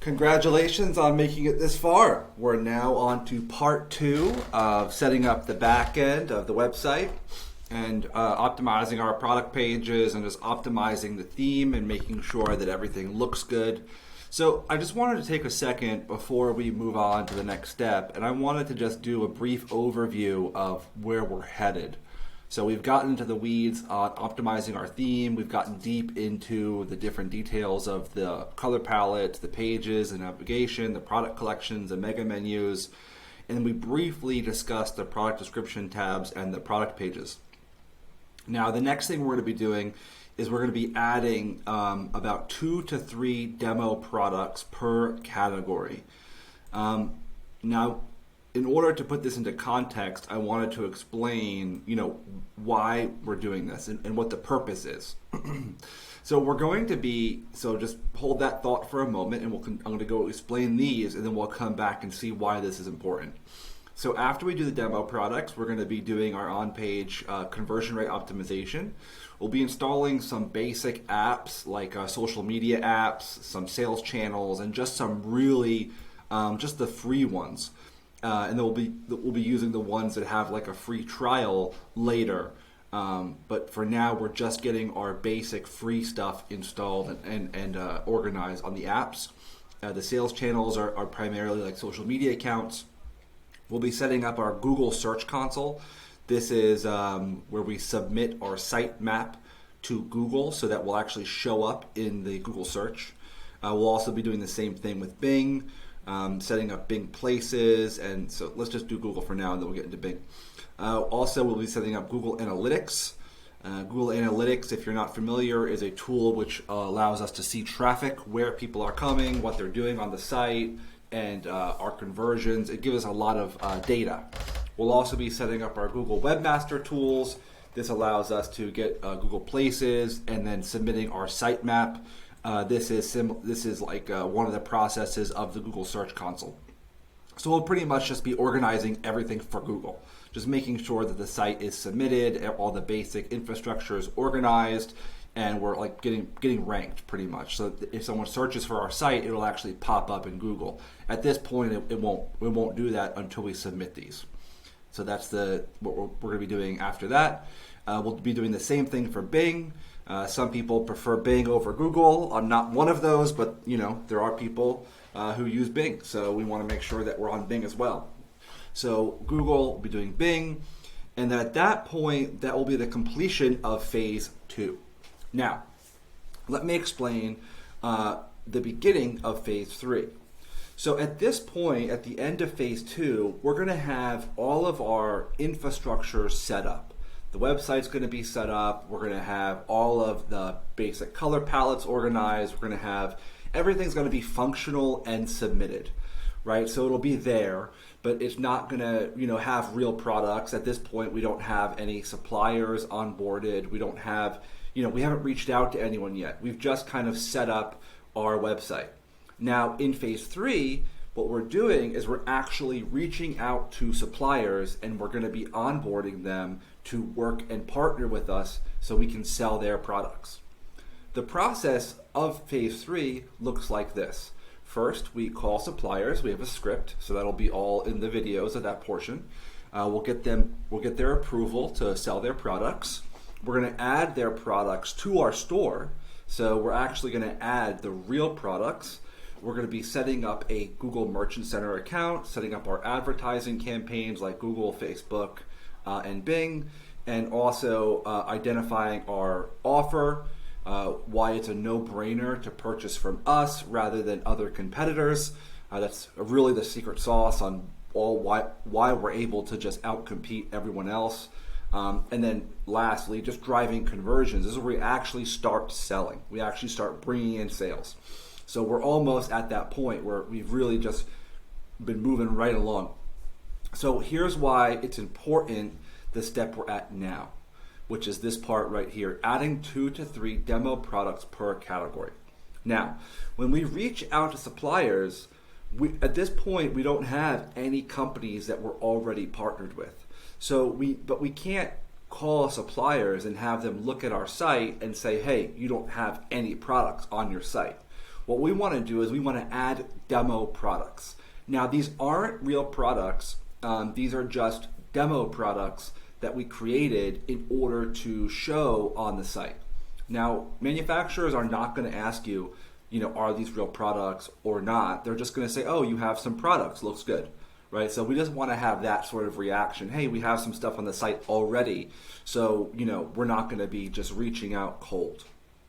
Congratulations on making it this far. We're now on to part 2 of setting up the back end of the website and optimizing our product pages and just optimizing the theme and making sure that everything looks good. So I just wanted to take a second before we move on to the next step, and I wanted to just do a brief overview of where we're headed. So we've gotten into the weeds on optimizing our theme. We've gotten deep into the different details of the color palette, the pages, the navigation, the product collections, the mega menus. And we briefly discussed the product description tabs and the product pages. Now, the next thing we're going to be doing is we're going to be adding about 2 to 3 demo products per category. Now, in order to put this into context, I wanted to explain, why we're doing this and what the purpose is. So we're going to be, just hold that thought for a moment, and I'm going to go explain these, and then we'll come back and see why this is important. So after we do the demo products, we're going to be doing our on-page conversion rate optimization. We'll be installing some basic apps like social media apps, some sales channels, and just some really, just the free ones. And then we'll be using the ones that have like a free trial later. But for now, we're just getting our basic free stuff installed and organized on the apps. The sales channels are primarily like social media accounts. We'll be setting up our Google Search Console. This is where we submit our site map to Google so that will actually show up in the Google search. We'll also be doing the same thing with Bing. Setting up Bing places, and so let's just do Google for now and then we'll get into Bing. Also, we'll be setting up Google Analytics. Google Analytics, if you're not familiar, is a tool which allows us to see traffic, where people are coming, what they're doing on the site, and our conversions. It gives us a lot of data. We'll also be setting up our Google Webmaster tools. This allows us to get Google Places and then submitting our sitemap. This is like one of the processes of the Google Search Console. So we'll pretty much just be organizing everything for Google, just making sure that the site is submitted, all the basic infrastructure is organized, and we're like getting ranked pretty much. So if someone searches for our site, it'll actually pop up in Google. At this point, it won't do that until we submit these. So that's what we're going to be doing after that. We'll be doing the same thing for Bing. Some people prefer Bing over Google. I'm not one of those, but there are people who use Bing. So we want to make sure that we're on Bing as well. So Google will be doing Bing. And then at that point, that will be the completion of phase 2. Now, let me explain the beginning of phase 3. So at this point, at the end of phase 2, we're going to have all of our infrastructure set up. The website's going to be set up. We're going to have all of the basic color palettes organized. We're going to have everything's going to be functional and submitted, right? So it'll be there, but it's not going to, have real products. At this point, we don't have any suppliers onboarded. We don't have, we haven't reached out to anyone yet. We've just kind of set up our website. Now, in phase 3, what we're doing is we're actually reaching out to suppliers, and we're going to be onboarding them to work and partner with us so we can sell their products. The process of phase 3 looks like this. First, we call suppliers. We have a script, so that'll be all in the videos of that portion. We'll get their approval to sell their products. We're going to add their products to our store. So we're actually going to add the real products. We're going to be setting up a Google Merchant Center account, setting up our advertising campaigns like Google, Facebook, and Bing, and also identifying our offer, why it's a no-brainer to purchase from us rather than other competitors. That's really the secret sauce on why we're able to just outcompete everyone else. And then lastly, just driving conversions. This is where we actually start selling. We actually start bringing in sales. So we're almost at that point where we've really just been moving right along. So here's why it's important, the step we're at now, which is this part right here, adding 2 to 3 demo products per category. Now, when we reach out to suppliers, at this point, we don't have any companies that we're already partnered with. But we can't call suppliers and have them look at our site and say, hey, you don't have any products on your site. What we want to do is we want to add demo products. Now, these aren't real products. These are just demo products that we created in order to show on the site. Now, manufacturers are not going to ask you, are these real products or not? They're just going to say, oh, you have some products, looks good, right? So we just want to have that sort of reaction. Hey, we have some stuff on the site already, so we're not going to be just reaching out cold,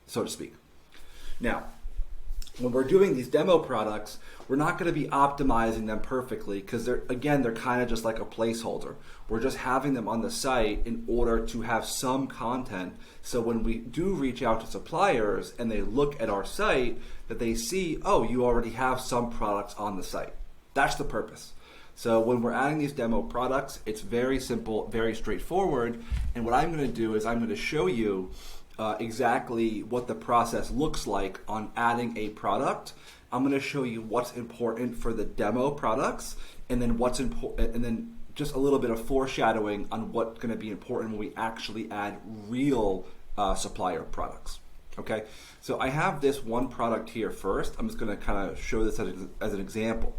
so to speak. Now, when we're doing these demo products, we're not going to be optimizing them perfectly because they're kind of just like a placeholder. We're just having them on the site in order to have some content, so when we do reach out to suppliers and they look at our site, that they see, oh, you already have some products on the site. That's the purpose. So when we're adding these demo products, it's very simple, very straightforward. And what I'm going to do is I'm going to show you exactly what the process looks like on adding a product. I'm going to show you what's important for the demo products, and then what's important, and then just a little bit of foreshadowing on what's going to be important when we actually add real supplier products. Okay, so I have this one product here first. I'm just going to kind of show this as an example.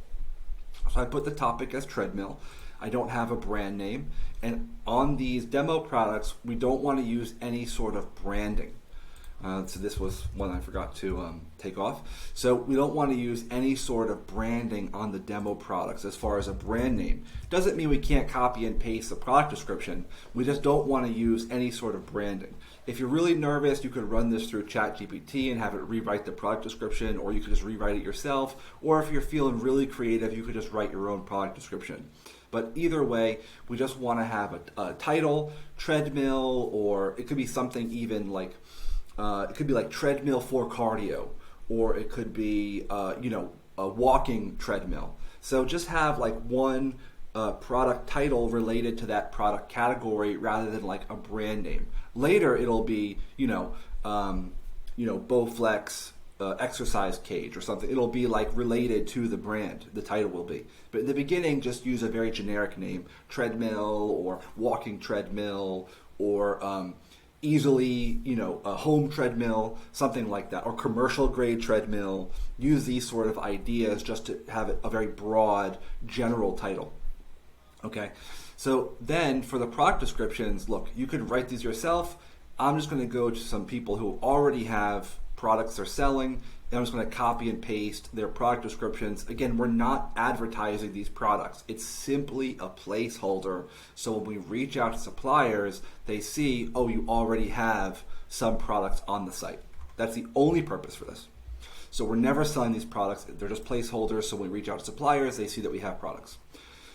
So I put the topic as treadmill. I don't have a brand name. And on these demo products, we don't want to use any sort of branding. So this was one I forgot to take off. So we don't want to use any sort of branding on the demo products as far as a brand name. Doesn't mean we can't copy and paste the product description. We just don't want to use any sort of branding. If you're really nervous, you could run this through ChatGPT and have it rewrite the product description, or you could just rewrite it yourself. Or if you're feeling really creative, you could just write your own product description. But either way, we just want to have a title, treadmill, or it could be something even like, it could be like treadmill for cardio, or it could be, a walking treadmill. So just have like one product title related to that product category rather than like a brand name. Later, it'll be, Bowflex exercise cage or something. It'll be like related to the brand, the title will be. But in the beginning, just use a very generic name, treadmill or walking treadmill, or easily, a home treadmill, something like that, or commercial grade treadmill. Use these sort of ideas just to have a very broad general title. Okay, so then for the product descriptions, look, you could write these yourself. I'm just going to go to some people who already have products they're selling, and I'm just going to copy and paste their product descriptions. Again, we're not advertising these products. It's simply a placeholder. So when we reach out to suppliers, they see, oh, you already have some products on the site. That's the only purpose for this. So we're never selling these products. They're just placeholders. So when we reach out to suppliers, they see that we have products.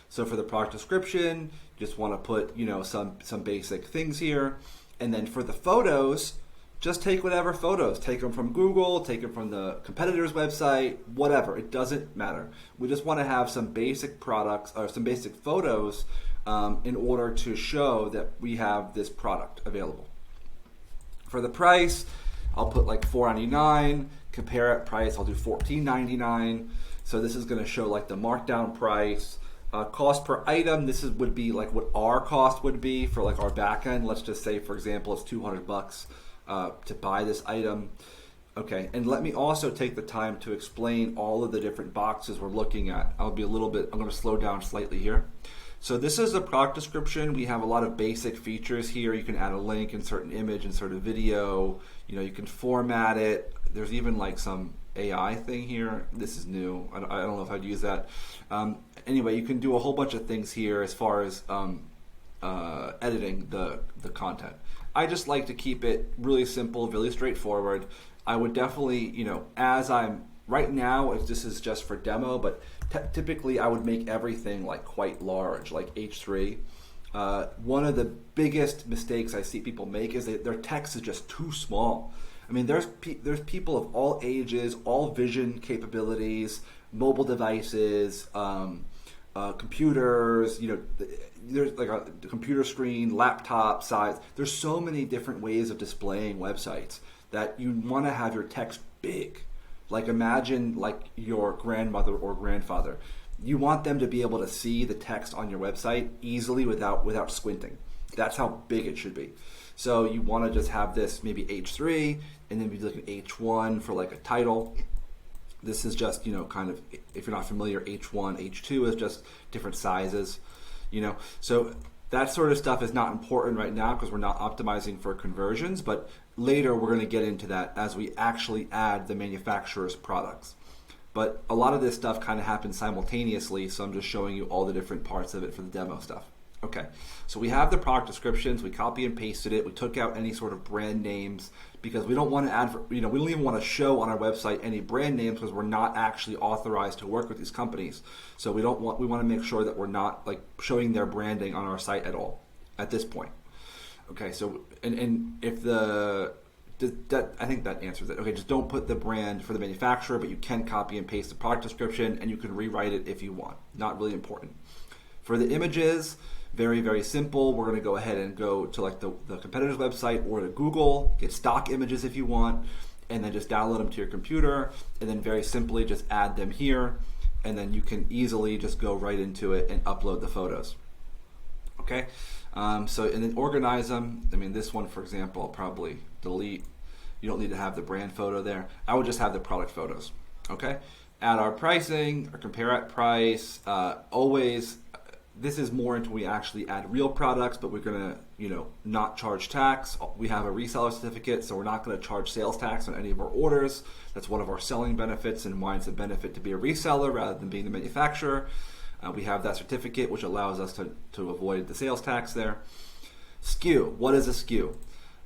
So for the product description, you just want to put, some basic things here. And then for the photos, just take whatever photos. Take them from Google, take them from the competitor's website, whatever. It doesn't matter. We just want to have some basic products or some basic photos in order to show that we have this product available. For the price, I'll put like $4.99. Compare it price, I'll do $14.99. So this is going to show like the markdown price. Cost per item, would be like what our cost would be for like our back end. Let's just say, for example, it's $200 to buy this item. Okay, and let me also take the time to explain all of the different boxes we're looking at. I'm going to slow down slightly here. So this is a product description. We have a lot of basic features here. You can add a link, insert an image, insert a video. You can format it. There's even like some AI thing here. This is new. I don't know if I'd use that. Anyway, you can do a whole bunch of things here as far as editing the content. I just like to keep it really simple, really straightforward. I would definitely, as I'm right now, if this is just for demo, but typically I would make everything like quite large, like H3. One of the biggest mistakes I see people make is that their text is just too small. I mean, there's people of all ages, all vision capabilities, mobile devices, computers, there's like a computer screen, laptop size. There's so many different ways of displaying websites that you want to have your text big. Like imagine like your grandmother or grandfather. You want them to be able to see the text on your website easily without squinting. That's how big it should be. So you want to just have this maybe H3 and then be looking at H1 for like a title. This is just, kind of, if you're not familiar, H1, H2 is just different sizes, So that sort of stuff is not important right now because we're not optimizing for conversions, but later we're going to get into that as we actually add the manufacturer's products. But a lot of this stuff kind of happens simultaneously, so I'm just showing you all the different parts of it for the demo stuff. Okay, so we have the product descriptions, we copy and pasted it, we took out any sort of brand names because we don't want to we don't even want to show on our website any brand names because we're not actually authorized to work with these companies. So we want to make sure that we're not like showing their branding on our site at all at this point. Okay, so and if I think that answers it. Okay, just don't put the brand for the manufacturer, but you can copy and paste the product description and you can rewrite it if you want. Not really important. For the images, very, very simple. We're going to go ahead and go to like the competitor's website or to Google, get stock images if you want, and then just download them to your computer, and then very simply just add them here, and then you can easily just go right into it and upload the photos. Okay, and then organize them. I mean, this one, for example, I'll probably delete. You don't need to have the brand photo there. I would just have the product photos. Okay, add our pricing or compare at price. Always. This is more until we actually add real products, but we're going to, not charge tax. We have a reseller certificate, so we're not going to charge sales tax on any of our orders. That's one of our selling benefits and why it's a benefit to be a reseller rather than being the manufacturer. We have that certificate, which allows us to avoid the sales tax there. SKU. What is a SKU?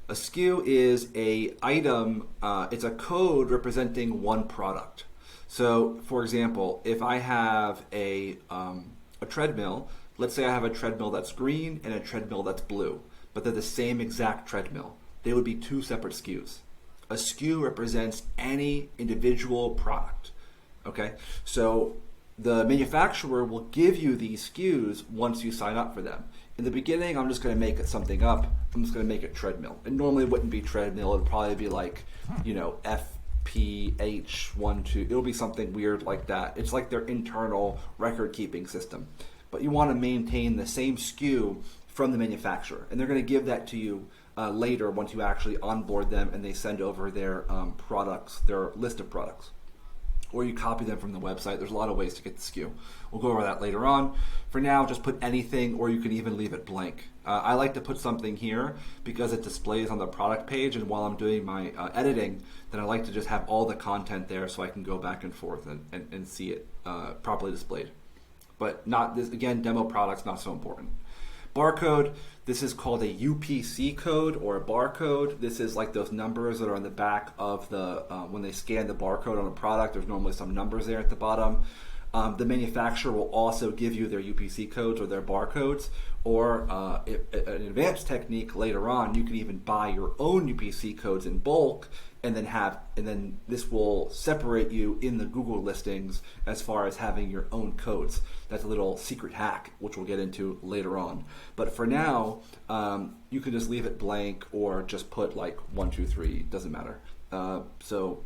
A SKU is a item. It's a code representing one product. So, for example, if I have a treadmill, let's say I have a treadmill that's green and a treadmill that's blue, but they're the same exact treadmill. They would be two separate SKUs. A SKU represents any individual product. Okay, so the manufacturer will give you these SKUs once you sign up for them. In the beginning, I'm just going to make something up. I'm just going to make it treadmill. And normally it wouldn't be treadmill. It would probably be like, FPH12. It'll be something weird like that. It's like their internal record keeping system. But you want to maintain the same SKU from the manufacturer. And they're going to give that to you later once you actually onboard them and they send over their products, their list of products. Or you copy them from the website. There's a lot of ways to get the SKU. We'll go over that later on. For now, just put anything, or you can even leave it blank. I like to put something here because it displays on the product page, and while I'm doing my editing, then I like to just have all the content there so I can go back and forth and see it properly displayed. But not this, again, demo products, not so important. Barcode, this is called a UPC code or a barcode. This is like those numbers that are on the back of the, when they scan the barcode on a product, there's normally some numbers there at the bottom. The manufacturer will also give you their UPC codes or their barcodes, or an advanced technique later on, you can even buy your own UPC codes in bulk and then this will separate you in the Google listings as far as having your own codes. That's a little secret hack, which we'll get into later on. But for now, you can just leave it blank or just put like 1, 2, 3, doesn't matter. So,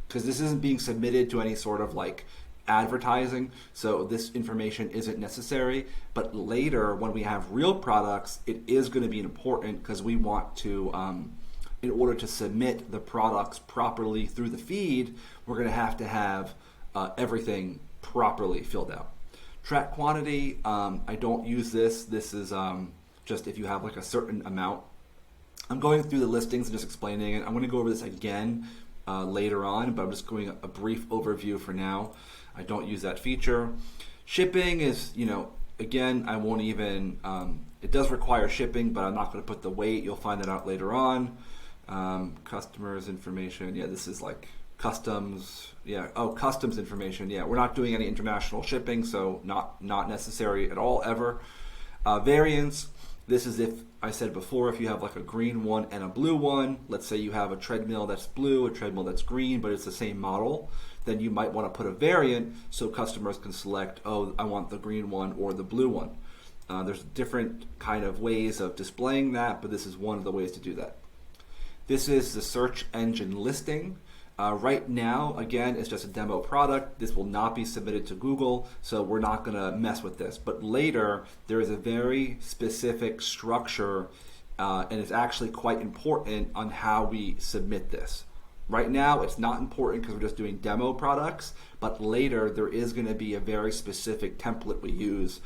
because this isn't being submitted to any sort of like advertising, so this information isn't necessary. But later, when we have real products, it is going to be important because we want to, in order to submit the products properly through the feed, we're going to have everything properly filled out. Track quantity, I don't use this. This is just if you have like a certain amount. I'm going through the listings and just explaining it. I'm going to go over this again later on, but I'm just going a brief overview for now. I don't use that feature. Shipping is, again, I won't even, it does require shipping, but I'm not going to put the weight. You'll find that out later on. Customers information. Yeah, this is like customs. Yeah. Oh, customs information. Yeah, we're not doing any international shipping, so not necessary at all ever. Variants. This is if I said before, if you have like a green one and a blue one. Let's say you have a treadmill that's blue, a treadmill that's green, but it's the same model. Then you might want to put a variant so customers can select, oh, I want the green one or the blue one. There's different kind of ways of displaying that, but this is one of the ways to do that. This is the search engine listing. Right now, again, it's just a demo product. This will not be submitted to Google, so we're not going to mess with this. But later, there is a very specific structure, and it's actually quite important on how we submit this. Right now, it's not important because we're just doing demo products, but later there is going to be a very specific template we use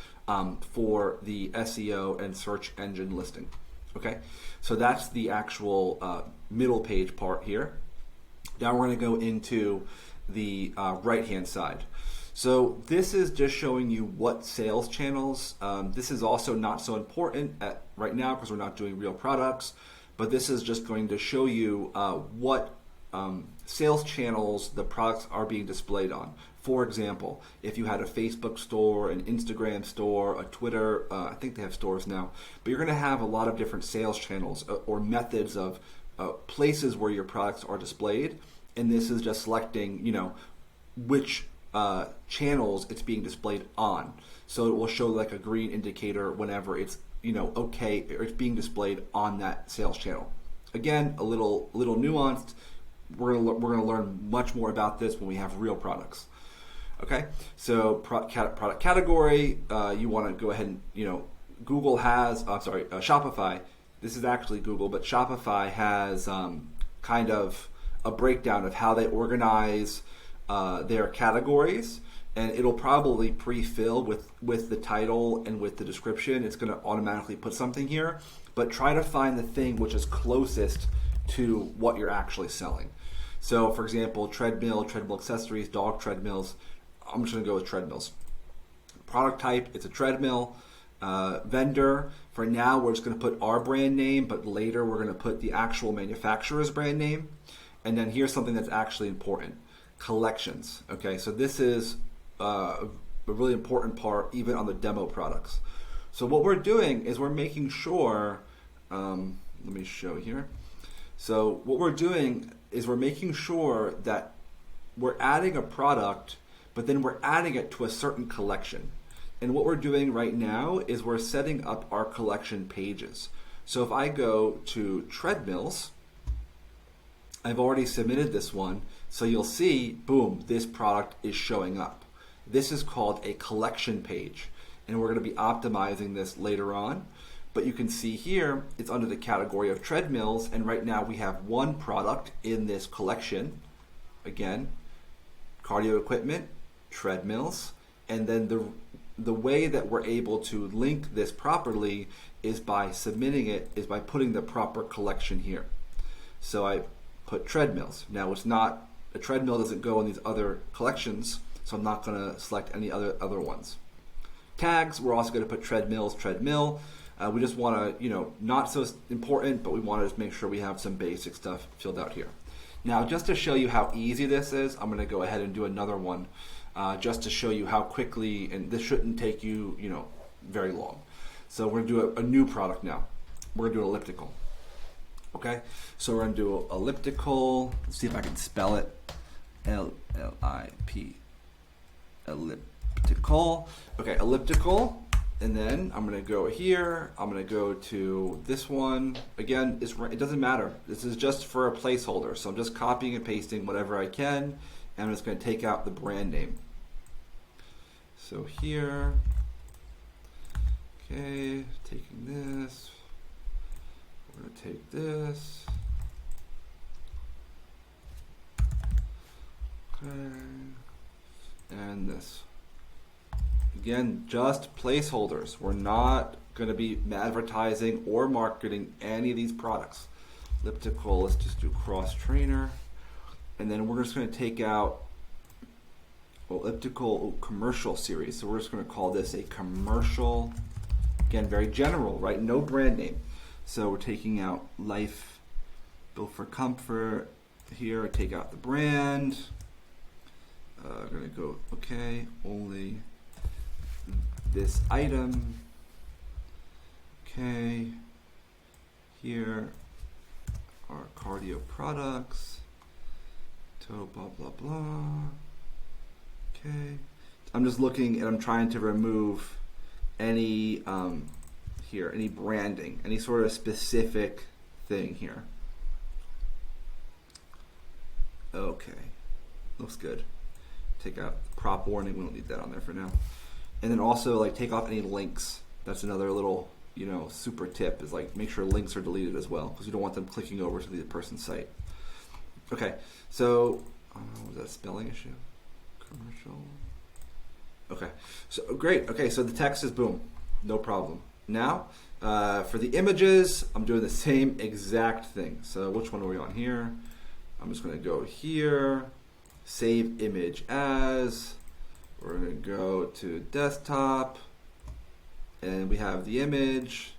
for the SEO and search engine listing. Okay, so that's the actual middle page part here. Now we're going to go into the right-hand side. So this is just showing you what sales channels. This is also not so important right now because we're not doing real products, but this is just going to show you what sales channels the products are being displayed on. For example, if you had a Facebook store, an Instagram store, a Twitter, I think they have stores now, but you're going to have a lot of different sales channels or methods of places where your products are displayed, and this is just selecting, which channels it's being displayed on. So it will show like a green indicator whenever it's okay, or it's being displayed on that sales channel. Again, a little nuanced. We're gonna learn much more about this when we have real products. Okay, so product category. You want to go ahead and Google has. Shopify. This is actually Google, but Shopify has kind of a breakdown of how they organize their categories, and it'll probably pre-fill with the title and with the description. It's going to automatically put something here, but try to find the thing which is closest to what you're actually selling. So for example, treadmill accessories, dog treadmills. I'm just going to go with treadmills. Product type, it's a treadmill. Vendor, for now we're just going to put our brand name, but later we're going to put the actual manufacturer's brand name. And then here's something that's actually important. Collections. Okay, so this is a really important part even on the demo products. So what we're doing is we're making sure, let me show here. So what we're doing is we're making sure that we're adding a product, but then we're adding it to a certain collection. And what we're doing right now is we're setting up our collection pages. So if I go to treadmills, I've already submitted this one, so you'll see, boom, this product is showing up. This is called a collection page, and we're going to be optimizing this later on. But you can see here, it's under the category of treadmills, and right now we have one product in this collection. Again, cardio equipment, treadmills, and then the way that we're able to link this properly is by submitting it, is by putting the proper collection here. So I put treadmills. Now it's not, a treadmill doesn't go in these other collections, so I'm not going to select any other ones. Tags, we're also going to put treadmills, treadmill. We just want to, not so important, but we want to just make sure we have some basic stuff filled out here. Now, just to show you how easy this is, I'm going to go ahead and do another one, just to show you how quickly, and this shouldn't take you, very long. So we're going to do a new product now. We're going to do an elliptical. Okay, so we're going to do elliptical. Let's see if I can spell it. L-I-P. Elliptical. Okay, elliptical. And then I'm going to go here. I'm going to go to this one. Again, it doesn't matter. This is just for a placeholder. So I'm just copying and pasting whatever I can. And I'm just going to take out the brand name. So here. Okay, taking this. We're going to take this. Okay. And this. Again, just placeholders. We're not going to be advertising or marketing any of these products. Elliptical, let's just do cross trainer. And then we're just going to take out elliptical commercial series. So we're just going to call this a commercial. Again, very general, right? No brand name. So we're taking out life, built for comfort. Here, I take out the brand. I'm going to go, okay, only this item. Okay, here are cardio products. Toe, blah, blah, blah. Okay, I'm just looking and I'm trying to remove any here, any branding, any sort of specific thing here. Okay, looks good. Take out prop warning, we don't need that on there for now. And then also take off any links. That's another little, super tip, is make sure links are deleted as well, because you don't want them clicking over to the person's site. Okay, so was that a spelling issue? Commercial. Okay, so great. Okay, so the text is boom, no problem. Now, for the images, I'm doing the same exact thing. So which one are we on here? I'm just going to go here, save image as. We're going to go to desktop, and we have the image.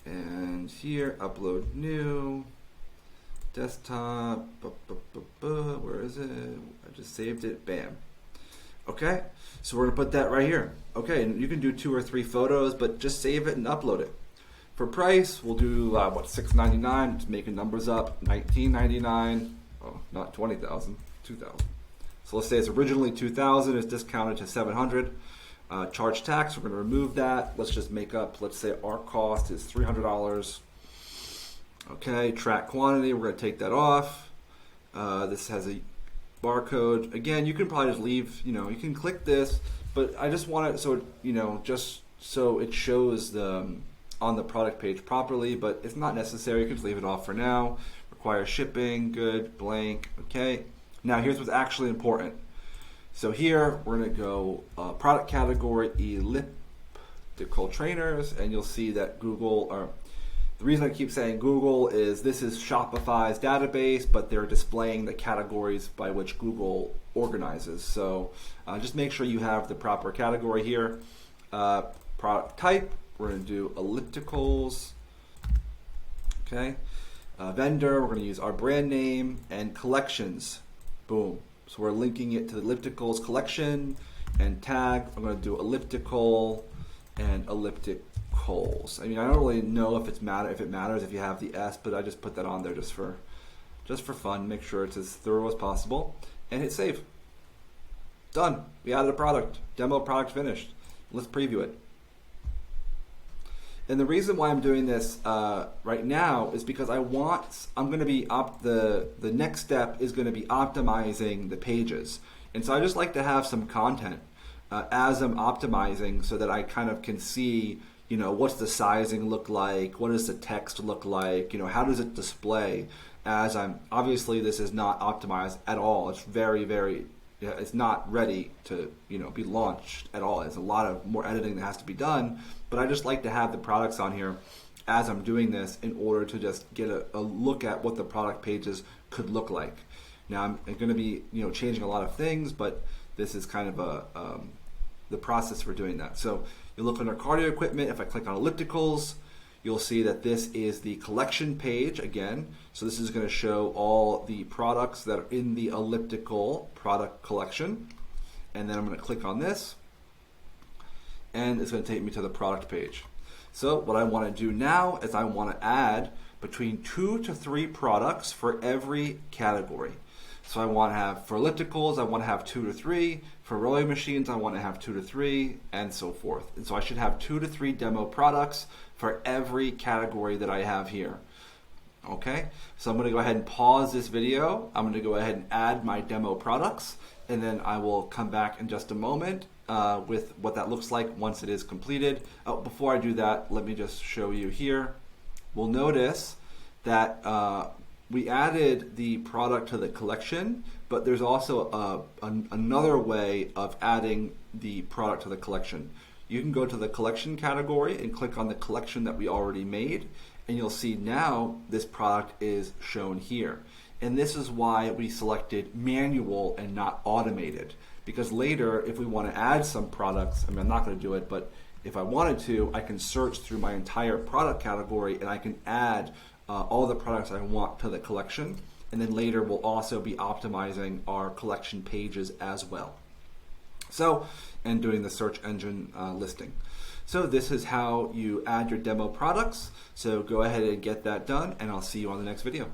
And here, upload new, desktop, where is it? I just saved it, bam. Okay, so we're gonna put that right here. Okay, and you can do 2 or 3 photos, but just save it and upload it. For price, we'll do $6.99, just making numbers up, $19.99, oh, not $20,000, $2,000. So let's say it's originally $2,000, it's discounted to $700. Charge tax, we're going to remove that. Let's just make up, let's say our cost is $300. Okay, track quantity, we're going to take that off. This has a barcode. Again, you can probably just leave, you can click this, but I just want it so, just so it shows on the product page properly, but it's not necessary. You can just leave it off for now. Require shipping, good, blank, okay. Now here's what's actually important. So here we're going to go product category elliptical trainers, and you'll see that Google, or the reason I keep saying Google is this is Shopify's database, but they're displaying the categories by which Google organizes. So just make sure you have the proper category here. Product type, we're going to do ellipticals. Okay. Vendor, we're going to use our brand name, and collections. Boom. So we're linking it to the ellipticals collection, and tag, I'm going to do elliptical and ellipticals. I mean, I don't really know if it matters if you have the S, but I just put that on there just for fun. Make sure it's as thorough as possible, and hit save. Done. We added a product. Demo product finished. Let's preview it. And the reason why I'm doing this right now is because I'm going to be the next step is going to be optimizing the pages. And so I just like to have some content as I'm optimizing so that I kind of can see, what's the sizing look like? What does the text look like? How does it display as obviously this is not optimized at all. It's very, very, it's not ready to, be launched at all. There's a lot of more editing that has to be done. But I just like to have the products on here as I'm doing this in order to just get a look at what the product pages could look like. Now I'm going to be changing a lot of things, but this is kind of the process for doing that. So you look under cardio equipment. If I click on ellipticals, you'll see that this is the collection page again. So this is going to show all the products that are in the elliptical product collection. And then I'm going to click on this, and it's going to take me to the product page. So what I want to do now is I want to add between 2 to 3 products for every category. So I want to have, for ellipticals, I want to have 2 to 3. For rowing machines, I want to have 2 to 3, and so forth. And so I should have 2 to 3 demo products for every category that I have here. Okay, so I'm going to go ahead and pause this video. I'm going to go ahead and add my demo products, and then I will come back in just a moment with what that looks like once it is completed. Before I do that, let me just show you here. We'll notice that we added the product to the collection, but there's also another way of adding the product to the collection. You can go to the collection category and click on the collection that we already made, and you'll see now this product is shown here. And this is why we selected manual and not automated, because later if we want to add some products, I'm not going to do it, but if I wanted to, I can search through my entire product category and I can add all the products I want to the collection. And then later we'll also be optimizing our collection pages as well. So, and doing the search engine listing. So this is how you add your demo products. So go ahead and get that done, and I'll see you on the next video.